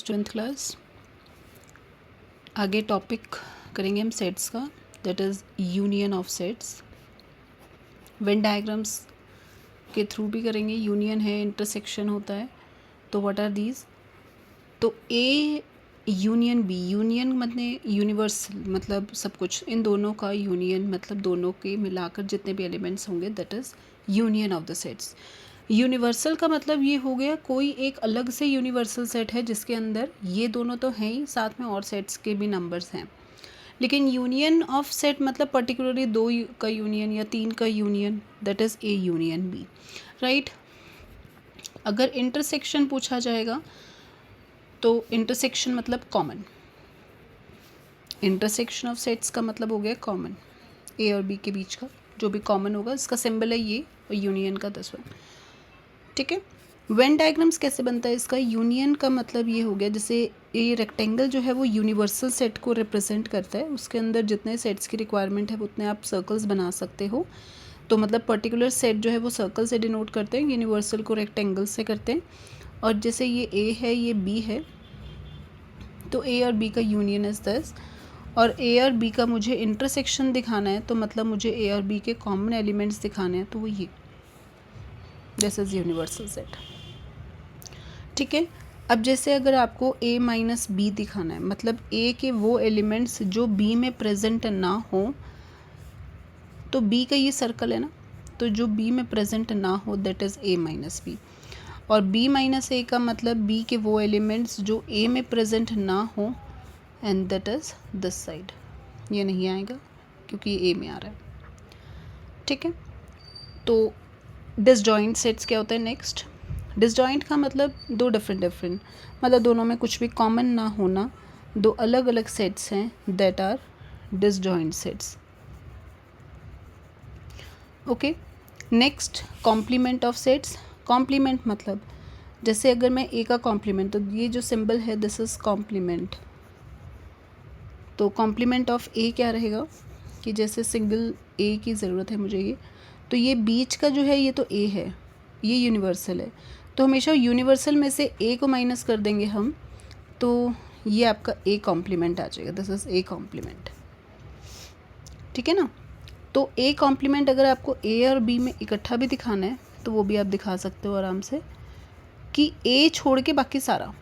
10th class. आगे topic करेंगे हम सेट्स का, that is union of sets. Venn diagrams के थ्रू भी करेंगे। यूनियन है, इंटरसेक्शन होता है, तो व्हाट आर दीज। तो ए यूनियन बी, यूनियन मतलब यूनिवर्सल, मतलब सब कुछ, इन दोनों का यूनियन मतलब दोनों के मिलाकर जितने भी एलिमेंट्स होंगे, that is union of the sets. Universal का मतलब ये हो गया कोई एक अलग से यूनिवर्सल सेट है जिसके अंदर ये दोनों तो हैं ही, साथ में और सेट्स के भी नंबर्स हैं। लेकिन यूनियन ऑफ सेट मतलब पर्टिकुलरली दो का यूनियन या तीन का union, that is A union B, right. अगर इंटरसेक्शन पूछा जाएगा तो इंटरसेक्शन मतलब कॉमन। इंटरसेक्शन ऑफ सेट्स का मतलब हो गया कॉमन, ए और बी के बीच का जो भी कॉमन होगा, इसका सिंबल है ये, और यूनियन का दिस वन, ठीक है। वेन डायग्राम्स कैसे बनता है इसका। यूनियन का मतलब ये हो गया, जैसे ये रेक्टेंगल जो है वो यूनिवर्सल सेट को रिप्रेजेंट करता है, उसके अंदर जितने सेट्स की रिक्वायरमेंट है उतने आप सर्कल्स बना सकते हो। तो मतलब पर्टिकुलर सेट जो है वो सर्कल से डिनोट करते हैं, यूनिवर्सल को रेक्टेंगल से करते हैं। और जैसे ये ए है, ये बी है, तो ए और बी का यूनियन इज दिस। और ए और बी का मुझे इंटरसेक्शन दिखाना है, तो मतलब मुझे ए और बी के कॉमन एलिमेंट्स दिखाने हैं, तो वो ये, दिस इज़ यूनिवर्सल सेट, ठीक है। अब जैसे अगर आपको a माइनस बी दिखाना है, मतलब a के वो एलिमेंट्स जो b में प्रेजेंट ना हो, तो b का ये सर्कल है ना, तो जो b में प्रेजेंट ना हो that is a minus B. और b माइनस ए का मतलब b के वो एलिमेंट्स जो a में प्रेजेंट ना हो, and that is this side. ये नहीं आएगा क्योंकि ये a में आ रहा है, ठीक है। तो डिसजॉइंट सेट्स क्या होता है नेक्स्ट। डिसजॉइंट का मतलब दो डिफरेंट मतलब दोनों में कुछ भी कॉमन ना होना, दो अलग अलग सेट्स हैं, that are disjoint sets, okay. Next complement of sets. Complement मतलब जैसे अगर मैं ए का कॉम्प्लीमेंट, तो ये जो सिंबल है दिस इज़ कॉम्प्लीमेंट। तो कॉम्प्लीमेंट ऑफ ए क्या रहेगा कि जैसे सिंगल ए की ज़रूरत है मुझे, ये तो ये बीच का जो है ये तो ए है, ये यूनिवर्सल है, तो हमेशा यूनिवर्सल में से ए को माइनस कर देंगे हम, तो ये आपका ए कॉम्प्लीमेंट आ जाएगा, दिस इज़ ए कॉम्प्लीमेंट, ठीक है ना। तो ए कॉम्प्लीमेंट अगर आपको ए और बी में इकट्ठा भी दिखाना है तो वो भी आप दिखा सकते हो आराम से, कि ए छोड़ के बाकी सारा,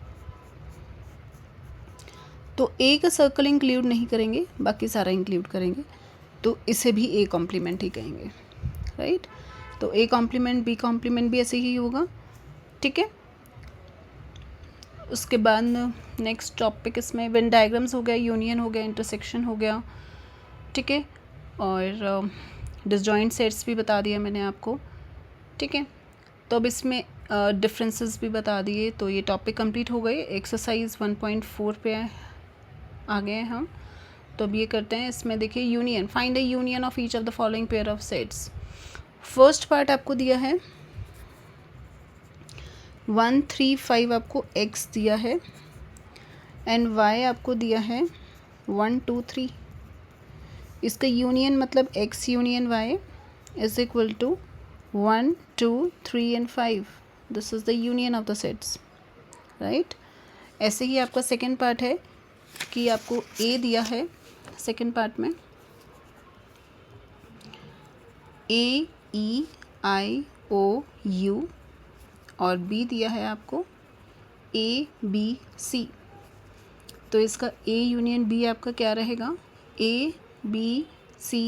तो ए का सर्कल इंक्लूड नहीं करेंगे, बाकी सारा इंक्लूड करेंगे, तो इसे भी ए कॉम्प्लीमेंट ही कहेंगे, राइट। तो ए कॉम्प्लीमेंट बी कॉम्प्लीमेंट भी ऐसे ही होगा, ठीक है। उसके बाद नेक्स्ट टॉपिक इसमें वेन डायग्राम्स हो गया, यूनियन हो गया, इंटरसेक्शन हो गया, ठीक है। और डिसजॉइंट सेट्स भी बता दिया मैंने आपको, ठीक है। तो अब इसमें डिफरेंसेस भी बता दिए, तो ये टॉपिक कंप्लीट हो गए। एक्सरसाइज 1.4 पे आ गए हैं हम। तो अब ये करते हैं, इसमें देखिए union, find a union of each of the following pair of sets. First part आपको दिया है 1 3 5, आपको x दिया है, एंड y आपको दिया है 1 2 3। इसका यूनियन मतलब x union y is equal to 1 2 3 and 5, this is the union of the sets, right. ऐसे ही आपका सेकेंड पार्ट है कि आपको a दिया है, सेकेंड पार्ट में A E I O U, और B दिया है आपको A B C। तो इसका A यूनियन B आपका क्या रहेगा, A B C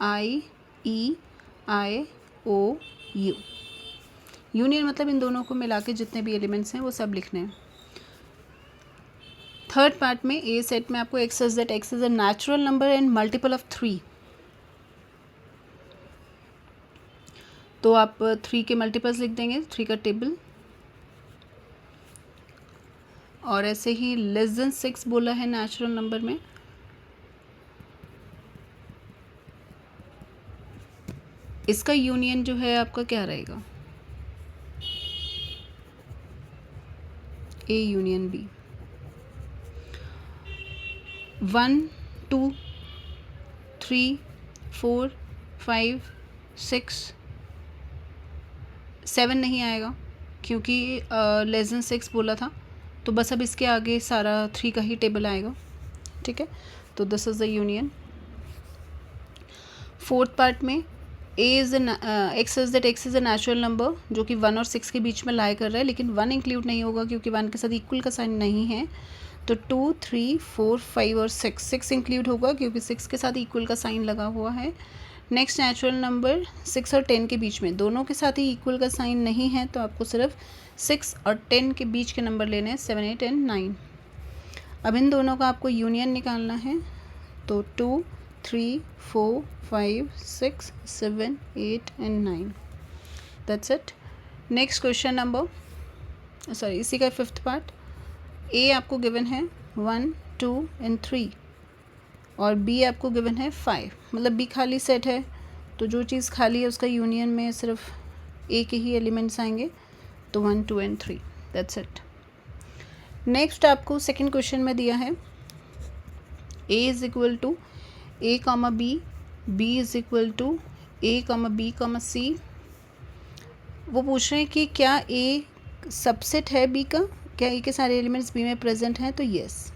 I E I O U। Union मतलब इन दोनों को मिला के जितने भी एलिमेंट्स हैं वो सब लिखने हैं। थर्ड पार्ट में ए सेट में आपको x is that x is a natural number and multiple of 3, तो आप 3 के मल्टीपल्स लिख देंगे, 3 का टेबल। और ऐसे ही लेस देन 6 बोला है नेचुरल नंबर में, इसका यूनियन जो है आपका क्या रहेगा, ए यूनियन बी। 1 2 3 4 5 6 7 नहीं आएगा क्योंकि लेस देन 6 बोला था, तो बस अब इसके आगे सारा 3 का ही टेबल आएगा, ठीक है। तो this is the union. Fourth part में X is a natural number जो कि 1 और 6 के बीच में लाई कर रहा है, लेकिन 1 इंक्लूड नहीं होगा क्योंकि 1 के साथ इक्वल का साइन नहीं है। तो 2, 3, 4, 5 और 6 इंक्लूड होगा क्योंकि 6 के साथ इक्वल का साइन लगा हुआ है। नेक्स्ट नेचुरल नंबर 6 और 10 के बीच में, दोनों के साथ ही इक्वल का साइन नहीं है, तो आपको सिर्फ 6 और 10 के बीच के नंबर लेने हैं, 7, 8 एंड 9। अब इन दोनों का आपको यूनियन निकालना है। तो 2, 3, 4, 5, 6, 7, 8 and 9। That's it. Next question number, sorry इसी का फिफ्थ पार्ट। ए आपको गिवन है 1, 2 एंड 3 और बी आपको गिवन है 5, मतलब बी खाली सेट है, तो जो चीज़ खाली है उसका यूनियन में सिर्फ ए के ही एलिमेंट्स आएंगे, तो 1, 2 एंड 3। That's it. नेक्स्ट आपको सेकंड क्वेश्चन में दिया है A is equal to A comma B, B is equal to A comma B comma C. वो पूछ रहे हैं कि क्या ए सबसेट है बी का, क्या ए के सारे एलिमेंट्स बी में प्रेजेंट हैं, तो यस।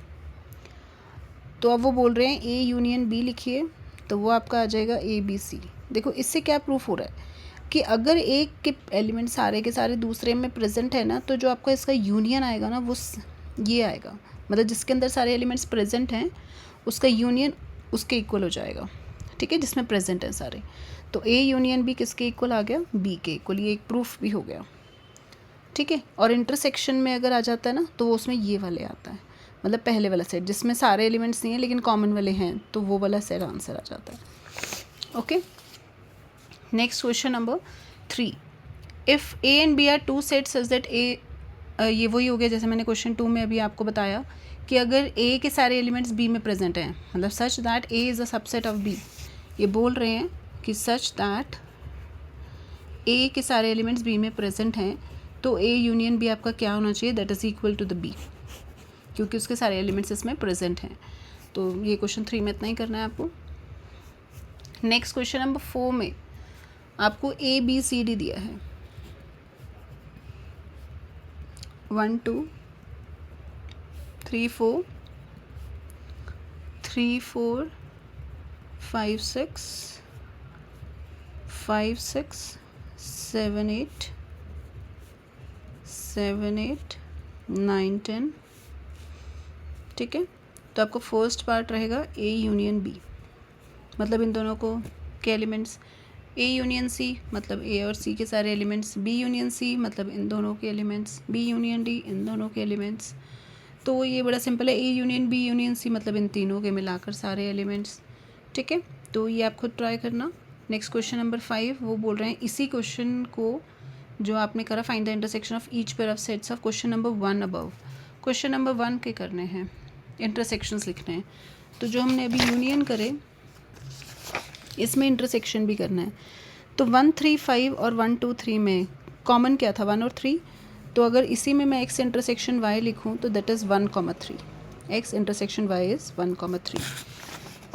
तो अब वो बोल रहे हैं ए यूनियन बी लिखिए, तो वो आपका आ जाएगा ए बी सी। देखो इससे क्या प्रूफ हो रहा है कि अगर एक के एलिमेंट सारे के सारे दूसरे में प्रेजेंट है ना, तो जो आपका इसका यूनियन आएगा ना वो ये आएगा, मतलब जिसके अंदर सारे एलिमेंट्स प्रेजेंट हैं उसका यूनियन उसके इक्वल हो जाएगा, ठीक है, जिसमें प्रेजेंट हैं सारे। तो ए यूनियन बी किसके इक्वल आ गया, बी के इक्वल। ये एक प्रूफ भी हो गया, ठीक है। और इंटरसेक्शन में अगर आ जाता है ना तो वो उसमें ये वाले आता है, मतलब पहले वाला सेट जिसमें सारे एलिमेंट्स नहीं हैं लेकिन कॉमन वाले हैं, तो वो वाला सेट आंसर आ जाता है। Okay, next question number 3। If A and B are two sets such that A, ये वही हो गया जैसे मैंने क्वेश्चन 2 में अभी आपको बताया कि अगर ए के सारे एलिमेंट्स बी में प्रेजेंट हैं, मतलब such that A is a subset of B. ये बोल रहे हैं कि सच दैट ए के सारे एलिमेंट्स बी में प्रेजेंट हैं, तो ए यूनियन बी आपका क्या होना चाहिए, that is equal to the B, क्योंकि उसके सारे एलिमेंट्स इसमें प्रेजेंट हैं। तो ये क्वेश्चन 3 में इतना ही करना है आपको। नेक्स्ट क्वेश्चन नंबर 4 में आपको ए बी सी डी दिया है, 1, 2, 3, 4, 3, 4, 5, 6, 5, 6, 7, 8, 7, 8, 9, 10, ठीक है। तो आपको फर्स्ट पार्ट रहेगा ए यूनियन बी, मतलब इन दोनों को के एलिमेंट्स, ए यूनियन सी मतलब ए और सी के सारे एलिमेंट्स, बी यूनियन सी मतलब इन दोनों के एलिमेंट्स, बी यूनियन डी इन दोनों के एलिमेंट्स। तो ये बड़ा सिंपल है, A union B union C मतलब इन तीनों के मिलाकर सारे एलिमेंट्स, ठीक है। तो ये आप खुद ट्राई करना। नेक्स्ट क्वेश्चन नंबर 5, वो बोल रहे हैं इसी क्वेश्चन को जो आपने करा, find the intersection of each pair of sets of question number 1 above. Question number 1 के करने हैं, इंटरसेक्शंस लिखने हैं। तो जो हमने अभी यूनियन करे इसमें इंटरसेक्शन भी करना है। तो 1, 3, 5 और 1, 2, 3 में कॉमन क्या था, 1 और 3। तो अगर इसी में मैं x इंटरसेक्शन y लिखूं तो that is 1, 3, x intersection y is 1, 3।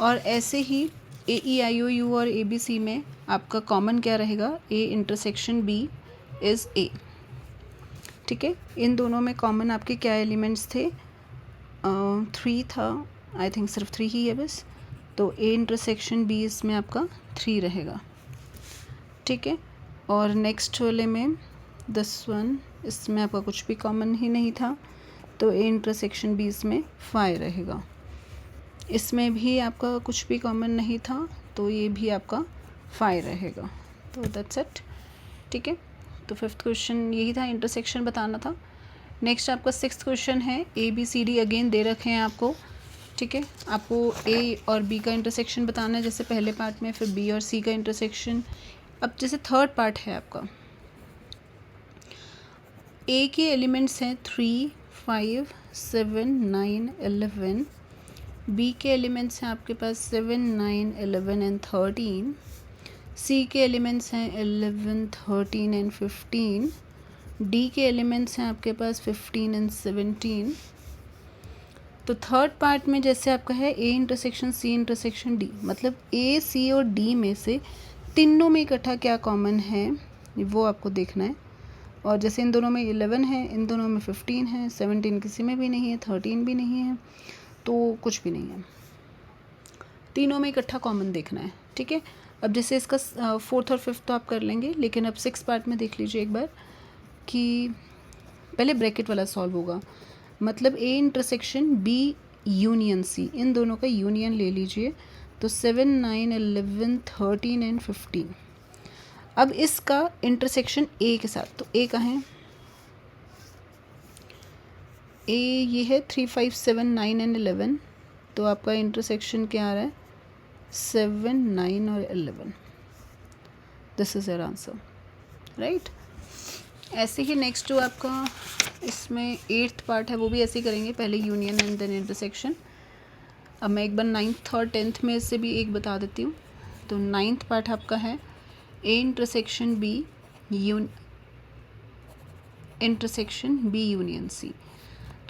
और ऐसे ही ए ई आई ओ यू और ए बी सी में आपका कॉमन क्या रहेगा, a intersection b is a, ठीक है। इन दोनों में कॉमन आपके क्या एलिमेंट्स थे, 3 था, आई थिंक सिर्फ 3 ही है बस। तो a इंटरसेक्शन b इसमें आपका 3 रहेगा, ठीक है। और नेक्स्ट वाले में दिस वन, इसमें आपका कुछ भी कॉमन ही नहीं था, तो a इंटरसेक्शन b इसमें 5 रहेगा। इसमें भी आपका कुछ भी कॉमन नहीं था, तो ये भी आपका 5 रहेगा। तो दैट्स इट, ठीक है। तो फिफ्थ क्वेश्चन यही था, इंटरसेक्शन बताना था। नेक्स्ट आपका सिक्स्थ क्वेश्चन है, A B C D again दे रखे हैं आपको, ठीक है। आपको ए और बी का इंटरसेक्शन बताना है जैसे पहले पार्ट में, फिर बी और सी का इंटरसेक्शन। अब जैसे थर्ड पार्ट है आपका, ए के एलिमेंट्स हैं 3, 5, 7, 9, 11। बी के एलिमेंट्स हैं आपके पास 7, 9, 11 एंड 13। सी के एलिमेंट्स हैं 11, 13 एंड 15। डी के एलिमेंट्स हैं आपके पास 15 एंड 17। तो थर्ड पार्ट में जैसे आपका है A intersection C intersection D, मतलब ए सी और डी में से तीनों में इकट्ठा क्या कॉमन है वो आपको देखना है। और जैसे इन दोनों में 11 है, इन दोनों में 15 है, 17 किसी में भी नहीं है, 13 भी नहीं है, तो कुछ भी नहीं है। तीनों में इकट्ठा कॉमन देखना है, ठीक है। अब जैसे इसका 4th और 5th तो आप कर लेंगे, लेकिन अब 6th पार्ट में देख लीजिए एक बार कि पहले ब्रैकेट वाला सॉल्व होगा, मतलब A intersection B union C, इन दोनों का यूनियन ले लीजिए। तो 7, 9, 11, 13 एंड 15। अब इसका इंटरसेक्शन ए के साथ, तो ए कहाँ है, ए ये है 3, 5, 7, 9 एंड 11, तो आपका इंटरसेक्शन क्या आ रहा है, 7, 9 और 11। This is your answer, right. ऐसे ही नेक्स्ट जो आपका इसमें 8th पार्ट है वो भी ऐसे ही करेंगे, पहले यूनियन एंड देन इंटरसेक्शन। अब मैं एक बार 9th और 10th में से भी एक बता देती हूँ। तो 9th पार्ट आपका है A intersection B intersection B union C.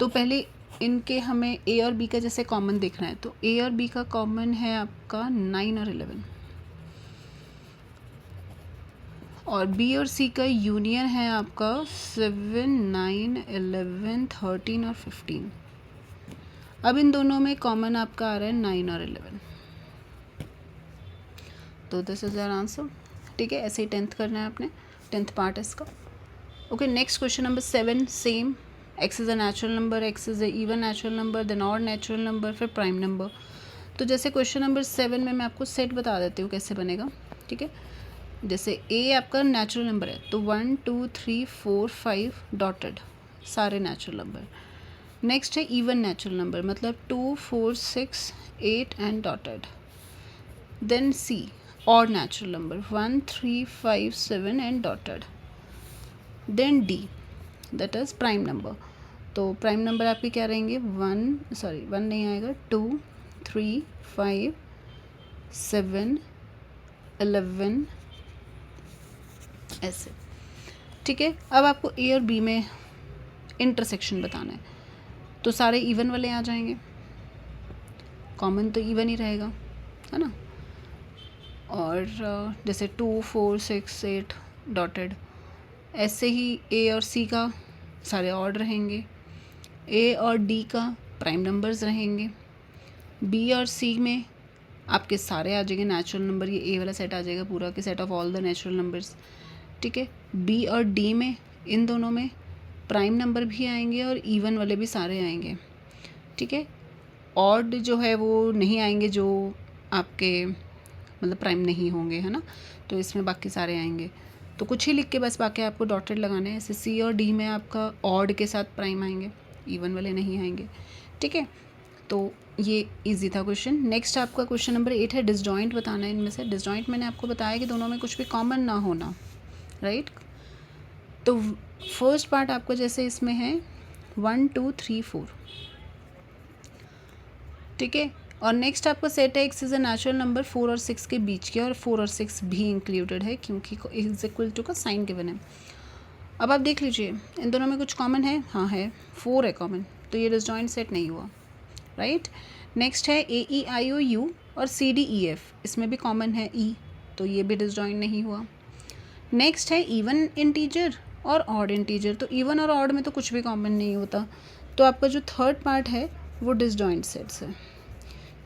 तो पहले इनके हमें ए और बी का जैसे कॉमन देखना है, तो ए और बी का कॉमन है आपका 9 और 11, और बी और सी का यूनियन है आपका 7, 9, 11, 13 और 15। अब इन दोनों में कॉमन आपका आ रहा है 9 और 11, तो दिस इज योर आंसर, ठीक है। ऐसे ही 10th करना है आपने, 10th पार्ट इसका। Okay, next question number 7, same. X is a natural number, X is a even natural number, then odd natural number, फिर प्राइम नंबर। तो जैसे क्वेश्चन नंबर 7 में मैं आपको सेट बता देती हूँ कैसे बनेगा, ठीक है। जैसे ए आपका नेचुरल नंबर है, तो 1, 2, 3, 4, 5 डॉटेड, सारे नेचुरल नंबर। नेक्स्ट है इवन नेचुरल नंबर, मतलब 2, 4, 6, 8 and dotted. Then C odd natural number, 1, 3, 5, 7 and dotted. Then D that is prime number. तो प्राइम नंबर आपके क्या रहेंगे, 1 नहीं आएगा, 2, 3, 5, 7, 11 ऐसे, ठीक है। अब आपको ए और बी में इंटरसेक्शन बताना है, तो सारे इवन वाले आ जाएंगे, कॉमन तो इवन ही रहेगा, है ना। और जैसे 2, 4, 6, 8 डॉटेड, ऐसे ही ए और सी का सारे ऑड रहेंगे, ए और डी का प्राइम नंबर्स रहेंगे, बी और सी में आपके सारे आ जाएंगे नेचुरल नंबर, ये ए वाला सेट आ जाएगा पूरा के set of all the natural numbers, ठीक है। बी और डी में, इन दोनों में प्राइम नंबर भी आएंगे और इवन वाले भी सारे आएंगे, ठीक है। ऑड जो है वो नहीं आएंगे, जो आपके मतलब प्राइम नहीं होंगे, है ना, तो इसमें बाकी सारे आएंगे। तो कुछ ही लिख के बस बाकी आपको डॉटेड लगाने हैं। ऐसे सी और डी में आपका ऑड के साथ प्राइम आएंगे, इवन वाले नहीं आएंगे, ठीक है। तो ये इजी था क्वेश्चन। नेक्स्ट आपका क्वेश्चन नंबर 8 है, डिसजॉइंट बताना है इनमें से। डिसजॉइंट मैंने आपको बताया कि दोनों में कुछ भी कॉमन ना होना, राइट। तो फर्स्ट पार्ट आपका जैसे इसमें है 1, 2, 3, 4, ठीक है। और नेक्स्ट आपका सेट है x is a natural number 4 और 6 के बीच के, और 4 और 6 भी इंक्लूडेड है क्योंकि इज इक्वल टू का साइन गिवन है। अब आप देख लीजिए इन दोनों में कुछ कॉमन है, हाँ है, 4 है कॉमन, तो ये डिसजॉइंट सेट नहीं हुआ, राइट। नेक्स्ट है ए ई आई ओ यू और सी डी ई एफ, इसमें भी कॉमन है ई, तो ये भी डिसजॉइंट नहीं हुआ। नेक्स्ट है इवन इंटीजर और ऑड इंटीजर, तो इवन और ऑड में तो कुछ भी कॉमन नहीं होता, तो आपका जो थर्ड पार्ट है वो डिसजॉइंट सेट्स है,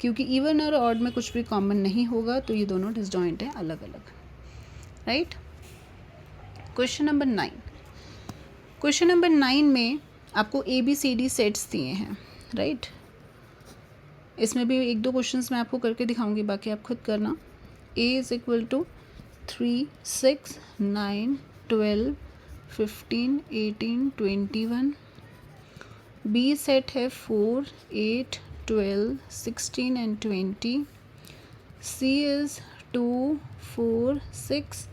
क्योंकि इवन और ऑड में कुछ भी कॉमन नहीं होगा, तो ये दोनों डिसजॉइंट है अलग अलग, right. Question number 9। Question number 9 में आपको A B C D sets दिए हैं, राइट। इसमें भी 1-2 क्वेश्चंस मैं आपको करके दिखाऊंगी, बाकी आप खुद करना। A is equal to 3, 6, 9, 12, 15, 18, 21। B set है 4, 8, 12, 16 and 20. C is 2, 4, 6,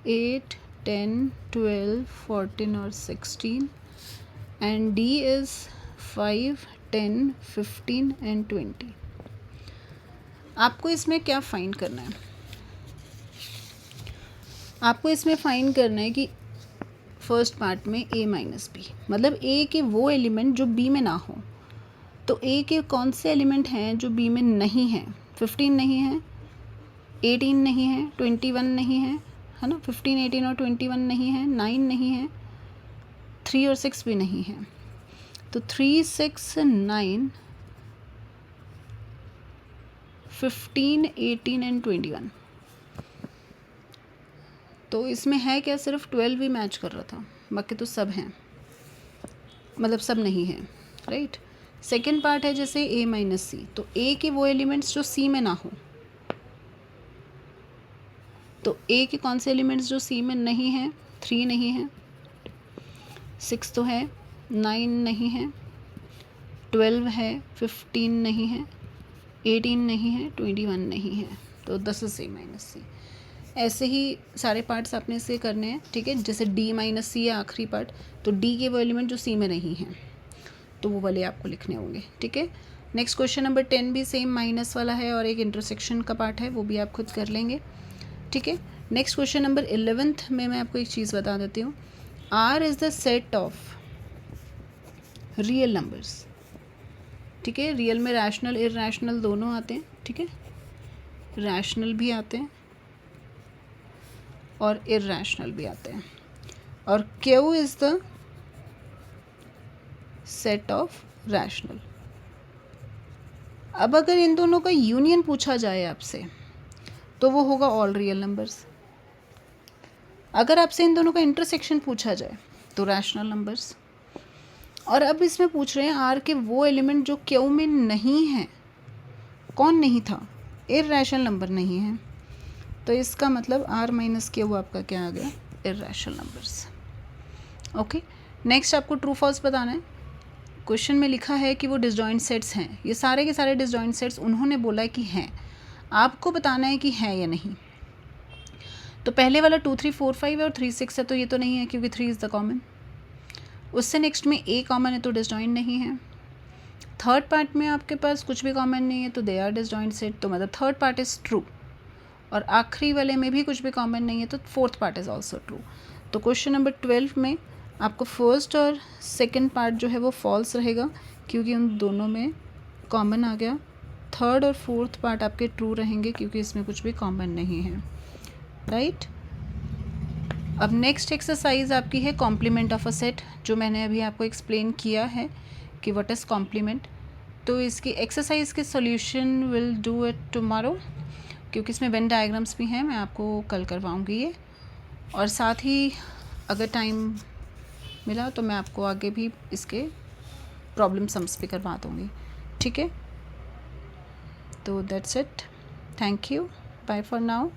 8, 10, 12, 14 or 16. And D is 5, 10, 15 and 20. आपको इसमें क्या फाइंड करना है? आपको इसमें फाइंड करना है कि फर्स्ट पार्ट में a माइनस बी, मतलब a के वो एलिमेंट जो b में ना हो। तो a के कौन से एलिमेंट हैं जो b में नहीं हैं? 15 नहीं है, 18 नहीं है, 21 नहीं है, है ना, 15, 18 और 21 नहीं है, 9 नहीं है, 3 और 6 भी नहीं है, तो 3, 6, 9, 15, 18 एंड 21। तो इसमें है क्या, सिर्फ 12 ही मैच कर रहा था, बाकी तो सब हैं, मतलब सब नहीं है, राइट। सेकेंड पार्ट है जैसे A माइनस सी, तो A के वो एलिमेंट्स जो C में ना हो, तो A के कौन से एलिमेंट्स जो C में नहीं हैं, 3 नहीं है, 6 तो है, 9 नहीं है, 12 है, 15 नहीं है, 18 नहीं है, 21 नहीं है, तो दिस इज A माइनस सी। ऐसे ही सारे पार्ट्स आपने से करने हैं, ठीक है। जैसे D माइनस सी है आखिरी पार्ट, तो D के वो एलिमेंट जो C में नहीं हैं, तो वो वाले आपको लिखने होंगे, ठीक है। नेक्स्ट क्वेश्चन नंबर 10 भी सेम माइनस वाला है और एक इंटरसेक्शन का पार्ट है, वो भी आप खुद कर लेंगे, ठीक है। नेक्स्ट क्वेश्चन नंबर 11th में मैं आपको एक चीज़ बता देती हूँ। R is the set of real numbers, ठीक है। रियल में रैशनल इरैशनल दोनों आते हैं, ठीक है, रैशनल भी आते हैं और इरैशनल भी आते हैं, और Q is the set of rational. अब अगर इन दोनों का यूनियन पूछा जाए आपसे, तो वो होगा ऑल रियल नंबर्स। अगर आपसे इन दोनों का इंटरसेक्शन पूछा जाए तो रैशनल नंबर्स। और अब इसमें पूछ रहे हैं आर के वो एलिमेंट जो क्यू में नहीं है, कौन नहीं था, इरैशनल नंबर नहीं है, तो इसका मतलब आर माइनस क्यू आपका क्या आ गया, इरैशनल नंबर्स। ओके, नेक्स्ट आपको ट्रू फॉल्स बताना है। क्वेश्चन में लिखा है कि वो डिसजॉइंट सेट्स हैं, ये सारे के सारे डिसजॉइंट सेट्स उन्होंने बोला है कि हैं, आपको बताना है कि है या नहीं। तो पहले वाला 2, 3, 4, 5 और 3, 6 है, तो ये तो नहीं है क्योंकि 3 इज़ द कॉमन। उससे नेक्स्ट में A कॉमन है तो डिसजॉइंट नहीं है। थर्ड पार्ट में आपके पास कुछ भी कॉमन नहीं है तो दे आर डिसजॉइंट सेट, तो मतलब थर्ड पार्ट इज़ ट्रू। और आखिरी वाले में भी कुछ भी कॉमन नहीं है तो fourth part is also true. तो क्वेश्चन नंबर 12 में आपको फर्स्ट और सेकेंड पार्ट जो है वो फॉल्स रहेगा क्योंकि उन दोनों में कॉमन आ गया। थर्ड और फोर्थ पार्ट आपके ट्रू रहेंगे क्योंकि इसमें कुछ भी कॉमन नहीं है, राइट। अब नेक्स्ट एक्सरसाइज आपकी है कॉम्प्लीमेंट ऑफ अ सेट, जो मैंने अभी आपको एक्सप्लेन किया है कि व्हाट इज़ कॉम्प्लीमेंट। तो इसकी एक्सरसाइज के solution will do it tomorrow, क्योंकि इसमें वेन डायग्राम्स भी हैं, मैं आपको कल करवाऊंगी ये। और साथ ही अगर टाइम मिला तो मैं आपको आगे भी इसके प्रॉब्लम सम्स भी करवा दूँगी, ठीक है। तो that's it, thank you, bye for now.